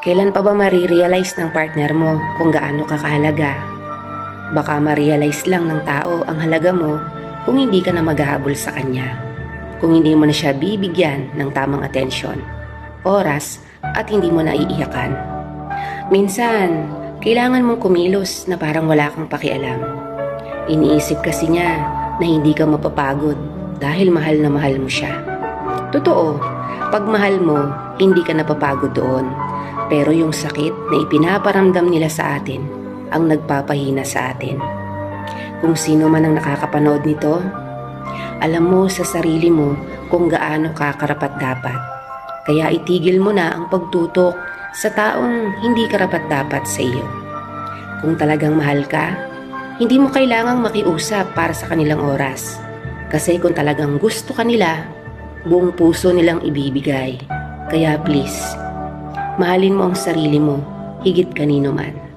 Kailan pa ba marirealize ng partner mo kung gaano ka kahalaga? Baka ma-realize lang ng tao ang halaga mo kung hindi ka na maghahabol sa kanya. Kung hindi mo na siya bibigyan ng tamang atensyon, oras at hindi mo na iiyakan. Minsan, kailangan mong kumilos na parang wala kang pakialam. Iniisip kasi niya na hindi ka mapapagod dahil mahal na mahal mo siya. Totoo, pag mahal mo, hindi ka napapagod doon. Pero yung sakit na ipinaparamdam nila sa atin ang nagpapahina sa atin. Kung sino man ang nakakapanood nito, alam mo sa sarili mo kung gaano ka karapat-dapat. Kaya itigil mo na ang pagtutok sa taong hindi karapat-dapat sa iyo. Kung talagang mahal ka, hindi mo kailangang makiusap para sa kanilang oras. Kasi kung talagang gusto ka nila, buong puso nilang ibibigay. Kaya please, mahalin mo ang sarili mo higit kanino man.